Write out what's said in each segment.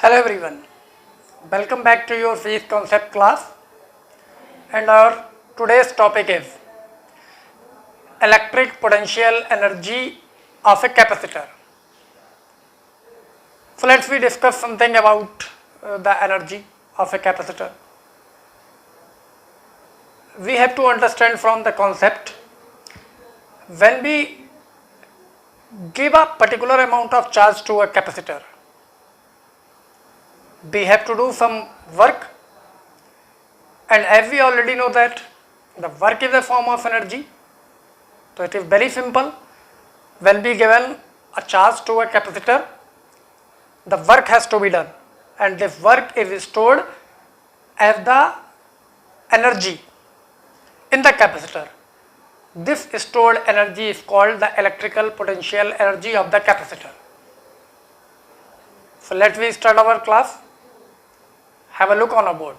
Hello everyone, welcome back to your physics concept class, and our today's topic is electric potential energy of a capacitor. So let's we discuss something about the energy of a capacitor. We have to understand from the concept, when we give a particular amount of charge to a capacitor, we have to do some work, and as we already know that the work is a form of energy, so it is very simple. When we given a charge to a capacitor, the work has to be done, and this work is stored as the energy in the capacitor. This stored energy is called the electrical potential energy of the capacitor. So let we start our class. Have a look on a board.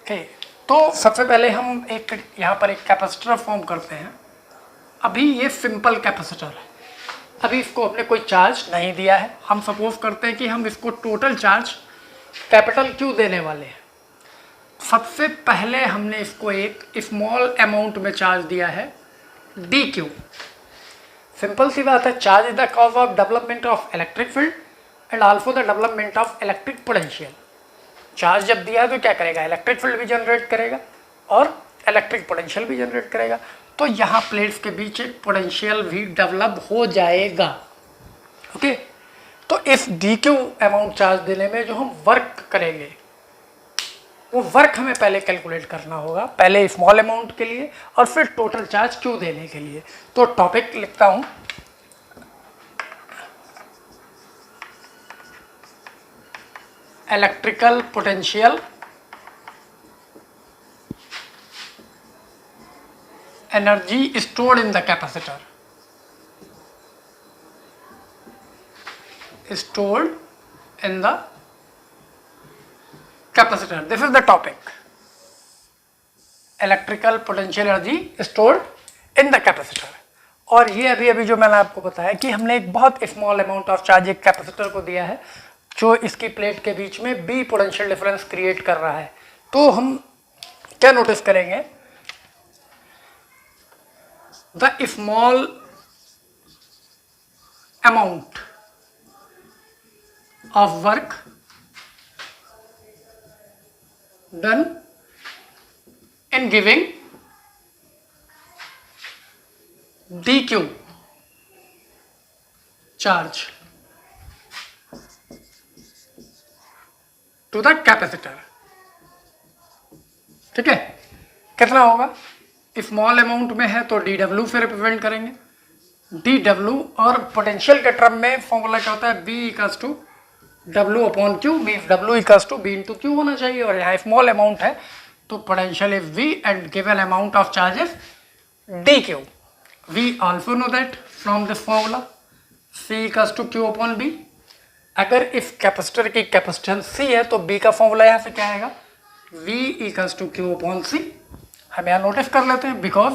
Okay, तो सबसे पहले हम एक यहाँ पर एक capacitor form करते हैं. अभी ये सिंपल कैपेसिटर है, अभी इसको हमने कोई चार्ज नहीं दिया है. हम सपोज करते हैं कि हम इसको टोटल चार्ज कैपिटल क्यू देने वाले हैं. सबसे पहले हमने इसको एक स्मॉल अमाउंट में चार्ज दिया है डी क्यू. सिंपल सी बात है, charge is the cause of development of electric field and also the development of electric potential. Charge जब दिया है तो क्या करेगा, इलेक्ट्रिक फील्ड भी जनरेट करेगा और इलेक्ट्रिक पोटेंशियल भी जनरेट करेगा. तो यहाँ प्लेट्स के बीच एक पोटेंशियल भी डेवलप हो जाएगा. ओके, तो इस डी क्यू अमाउंट चार्ज देने में जो हम वर्क करेंगे, वो वर्क हमें पहले कैलकुलेट करना होगा, पहले स्मॉल अमाउंट के लिए और फिर टोटल चार्ज क्यू देने के लिए. तो टॉपिक लिखता हूँ, electrical potential energy stored in the capacitor. Stored in the capacitor, this is the topic. Electrical potential energy stored in the capacitor. और ये अभी जो मैंने आपको बताया कि हमने एक बहुत स्मॉल अमाउंट ऑफ चार्ज एक कैपेसिटर को दिया है जो इसकी प्लेट के बीच में बी पोटेंशियल डिफरेंस क्रिएट कर रहा है. तो हम क्या नोटिस करेंगे, the small amount of work done in giving D Q charge to the capacitor. ठीक है, कितना होगा, स्मॉल अमाउंट में है तो डी डब्ल्यू से रिप्रेजेंट करेंगे. डी डब्ल्यू और पोटेंशियल के टर्म में फॉर्मूला क्या होता है, B equals to W upon Q. Means W equals to B into Q होना चाहिए. और यहाँ स्मॉल अमाउंट है तो potential is V and given amount of charges D Q. We also know that from this formula C equals to Q upon B. अगर इस capacitor की capacitance C है तो बी का फॉर्मूला यहाँ से क्या आएगा, V equals to Q upon C. हम यहाँ नोटिस कर लेते हैं, because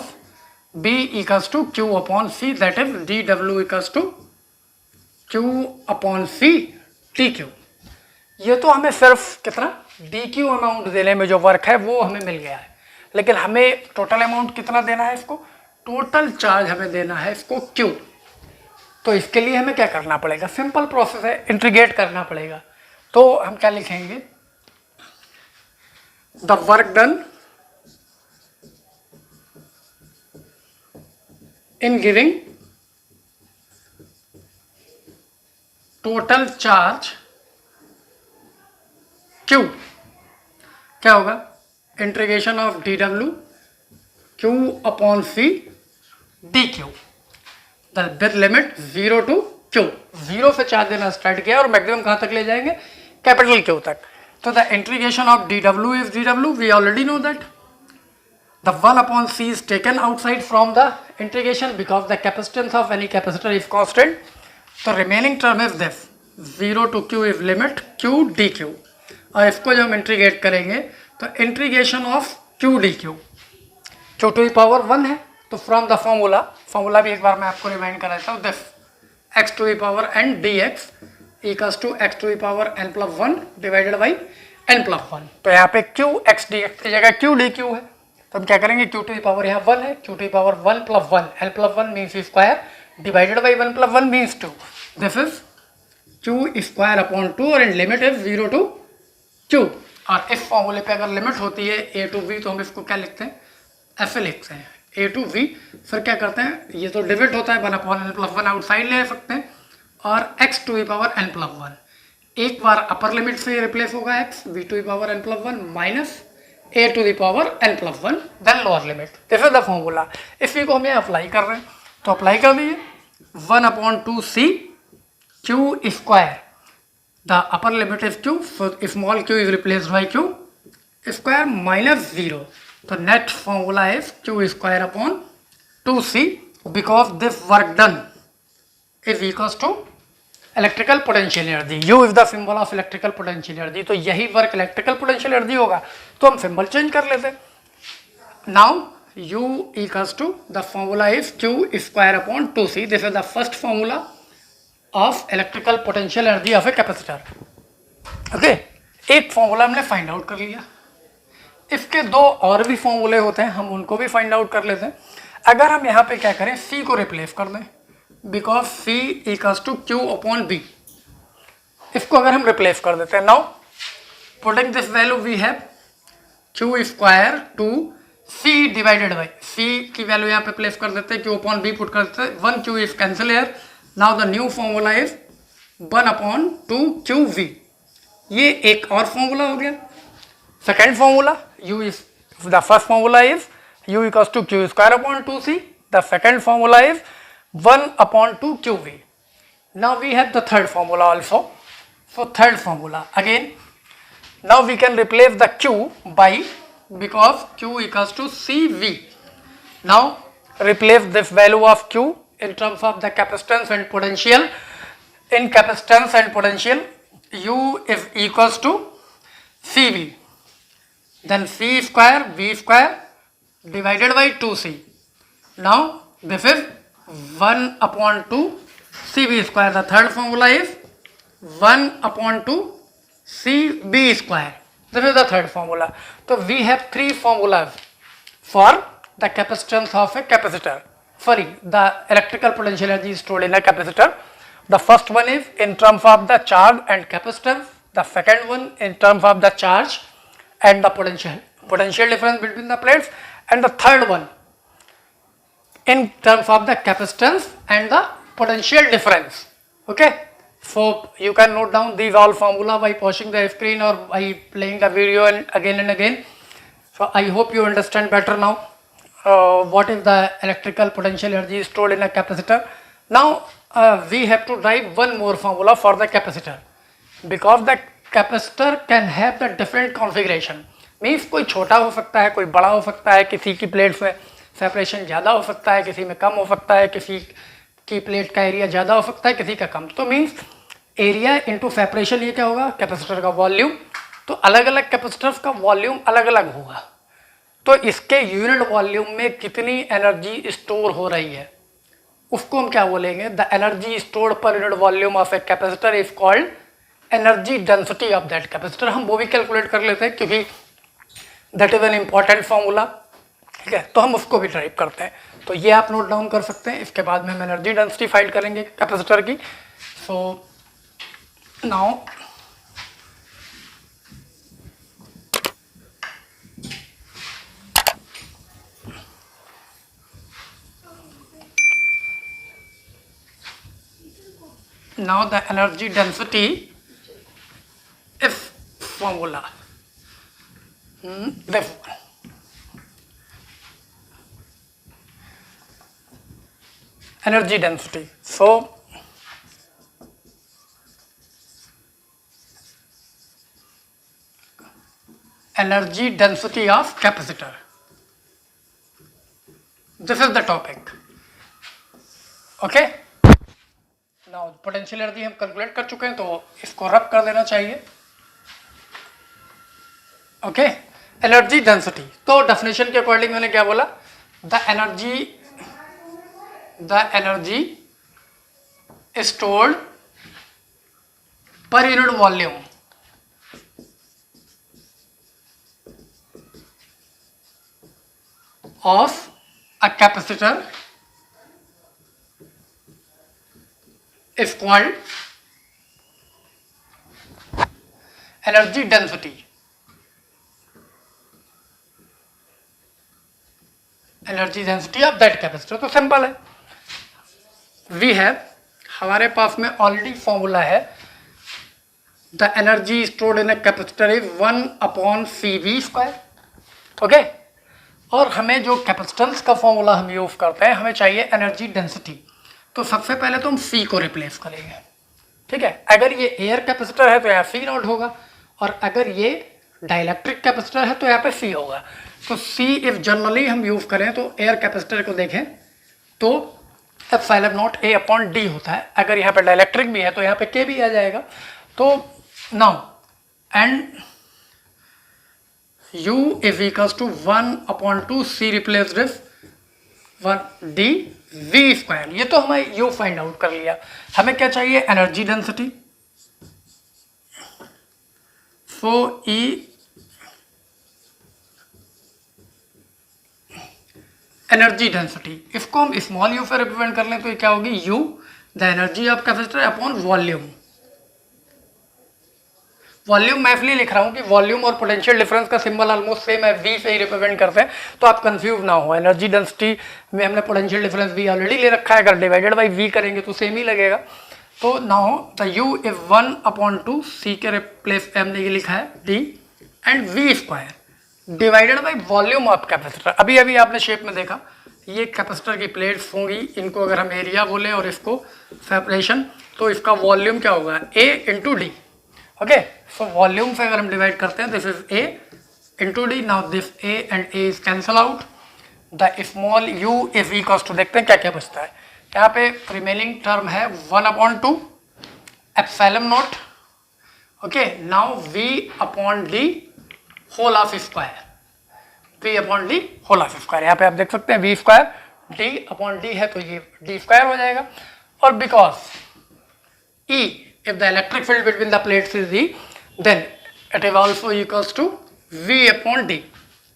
B equals to Q upon C, that is D W equals to Q upon C T Q. ये तो हमें सिर्फ कितना डी क्यू अमाउंट देने में जो वर्क है वो हमें मिल गया है, लेकिन हमें टोटल अमाउंट कितना देना है इसको, टोटल चार्ज हमें देना है इसको क्यू. तो इसके लिए हमें क्या करना पड़ेगा, सिंपल प्रोसेस है, इंटीग्रेट करना पड़ेगा. तो हम क्या लिखेंगे, the work done in giving total charge q. क्या होगा, इंटीग्रेशन ऑफ डी डब्ल्यू q upon c d q with limit 0 to q. 0 से चार्ज देना स्टार्ट किया और मैक्सिमम कहाँ तक ले जाएंगे, कैपिटल क्यू तक. तो the integration of D W is D W, we already know that. The 1 upon C is taken outside from the integration because the capacitance of any capacitor is constant. तो remaining term is this 0 to Q is limit Q D Q. और इसको जब हम integrate करेंगे तो integration of Q D Q, Q to the power 1 है. तो from the formula भी एक बार मैं आपको रिमाइंड कर देता हूँ, this x to the power n dx equals to x to the power n plus 1 divided by n plus 1। तो यहाँ पे q x dx की जगह q dq है, तो हम क्या करेंगे, q टू द पावर यहाँ 1 है, q to the power 1 plus 1 n plus 1 means square divided by 1 plus 1 means 2। This is q square upon 2 और in limit is 0 to q। और इस फॉर्मूले पे अगर लिमिट होती है a टू v तो हम इसको क्या लिखते हैं, ऐसे लिखते हैं a टू v। फिर क्या करते हैं, ये तो डिविड होता है 1 अपॉन n प्लस 1 आउटसाइड ले सकते हैं, और x to the power n plus 1 एक बार अपर लिमिट से रिप्लेस होगा x v to the power n plus 1 minus a to the power n plus 1 then lower limit. This is the formula. इसी को हम यहाँ अप्लाई कर रहे हैं, तो अप्लाई कर दीजिए 1 upon 2 c q square, the upper limit is q, so small q is replaced by q square minus 0। तो net formula is q square upon 2c because this work done is equals to electrical potential energy. U is the symbol of electrical potential energy, तो यही work electrical potential energy होगा, तो हम symbol change कर लेते हैं। Now U equals to the formula is q square upon 2c। This is the first formula of electrical potential energy of a capacitor. Okay, एक फॉर्मूला हमने फाइंड आउट कर लिया, इसके दो और भी फॉर्मूले होते हैं, हम उनको भी फाइंड आउट कर लेते हैं। अगर हम यहाँ पे क्या करें, c को रिप्लेस कर दें, because c equals to q upon b, इसको अगर हम रिप्लेस कर देते हैं, now putting this value we have q square to c divided by c की वैल्यू यहाँ पे प्लेस कर देते हैं, q अपॉन b पुट कर देते हैं, 1 q is cancel here. Now the new formula is 1 upon 2 qv। ये एक और फॉर्मूला हो गया। Second formula u is the first formula is u equals to q square upon 2c, the second formula is 1 upon 2 qv. Now we have the third formula also. So third formula again, now we can replace the q by, because q equals to cv. Now replace this value of q in terms of the capacitance and potential. In capacitance and potential, u is equals to cv, then c square v square divided by 2c. Now this is 1 upon 2 cv square. The third formula is 1 upon 2 cb square. This is the third formula. So we have three formulas for the capacitance of a capacitor. Sorry, the electrical potential energy stored in a capacitor. The first one is in terms of the charge and capacitance. The second one in terms of the charge and the potential difference between the plates. And the third one in terms of the capacitance and the potential difference. Okay, so you can note down these all formula by pausing the screen or by playing the video and again. So I hope you understand better now what is the electrical potential energy stored in a capacitor. Now we have to write one more formula for the capacitor, because the capacitor can have the different configuration. Means कोई छोटा हो सकता है, कोई बड़ा हो सकता है, किसी की प्लेट्स में सेपरेशन ज़्यादा हो सकता है, किसी में कम हो सकता है, किसी की प्लेट का एरिया ज़्यादा हो सकता है, किसी का कम। तो मीन्स एरिया इंटू सेपरेशन, ये क्या होगा, कैपेसिटर का वॉल्यूम। तो अलग अलग कैपेसिटर्स का वॉल्यूम अलग अलग होगा, तो इसके यूनिट वॉल्यूम में कितनी एनर्जी स्टोर हो रही है उसको हम क्या बोलेंगे, the energy stored per unit volume of a capacitor is called energy density of that capacitor. हम वो भी कैलकुलेट कर लेते हैं क्योंकि that is an important formula. ठीक है, तो हम उसको भी टाइप करते हैं, तो ये आप नोट डाउन कर सकते हैं। इसके बाद में हम एनर्जी डेंसिटी फाइंड करेंगे कैपेसिटर की। So now the energy density is formula this one. Energy density. So energy density of capacitor. This is the topic. Okay. Now potential energy हम कैलकुलेट कर चुके हैं, तो इसको रब कर देना चाहिए। ओके, एनर्जी डेंसिटी, तो डेफिनेशन के अकॉर्डिंग मैंने क्या बोला, the energy stored per unit volume of a capacitor is called energy density. Energy density of that capacitor. तो सिंपल है, वी हैव, हमारे पास में ऑलरेडी फॉर्मूला है, the energy stored in a capacitor is 1/CV²। Okay, और हमें जो capacitance का formula हम यूज करते हैं, हमें चाहिए एनर्जी डेंसिटी। तो सबसे पहले तो हम सी को रिप्लेस करेंगे, ठीक है। अगर ये एयर कैपेसिटर है तो यहाँ C0 होगा, और अगर ये डाइलेक्ट्रिक कैपेसिटर है तो यहाँ पे C होगा। तो C इफ जनरली हम यूज करें तो एयर कैपेसिटर को देखें तो ε0A/d होता है। अगर यहाँ पे डाइलेक्ट्रिक भी है तो यहाँ पे K भी आ जाएगा। तो now and U is equals to 1/2 C replaced with 1dV²। ये तो हमें U फाइंड आउट कर लिया। हमें क्या चाहिए, एनर्जी डेंसिटी। सो E एनर्जी डेंसिटी, इसको हम स्मॉल यू से रिप्रेजेंट कर लें तो ये क्या होगी, U the energy of capacitor upon volume. Volume मैं इसलिए लिख रहा हूँ कि वॉल्यूम और पोटेंशियल डिफरेंस का सिंबल ऑलमोस्ट सेम है, V से ही रिप्रेजेंट करते हैं, तो आप कंफ्यूज ना हो। एनर्जी डेंसिटी में हमने पोटेंशियल डिफरेंस V ऑलरेडी ले रखा है, अगर डिवाइडेड बाई V करेंगे तो सेम ही लगेगा। तो now the U is 1/2 C के रिप्लेस पे हमने ये लिखा है D and V² divided by volume of capacitor. अभी अभी आपने शेप में देखा, ये कैपेसिटर की प्लेट्स होंगी, इनको अगर हम एरिया बोले और इसको सेपरेशन, तो इसका वॉल्यूम क्या होगा, A × D। Okay, so volume से अगर हम डिवाइड करते हैं, this is A × D। Now this A and A is cancel out, the small U is equals to, देखते हैं क्या क्या बचता है। यहाँ पे रिमेनिंग टर्म है 1/2 ε0। Okay, now V/D whole of square, V/D whole of square. यहाँ पे आप देख सकते हैं V² D/D है तो ये D² हो जाएगा। और because E if the electric field between the plates is E, then it is also equals to V/D.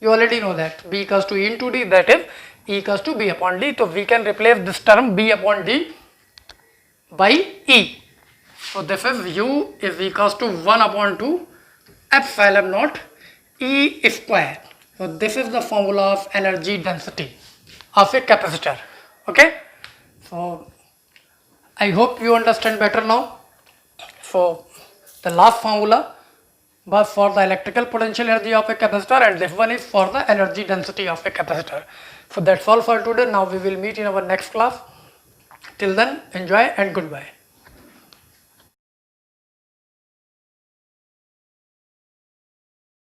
You already know that B equals to E × D, that is E equals to B/D. So we can replace this term B/D by E. So this is U is equals to 1/2 ε0 E². So this is the formula of energy density of a capacitor. Okay, so I hope you understand better now. So the last formula was for the electrical potential energy of a capacitor, and this one is for the energy density of a capacitor. So that's all for today. Now we will meet in our next class. Till then, enjoy and goodbye.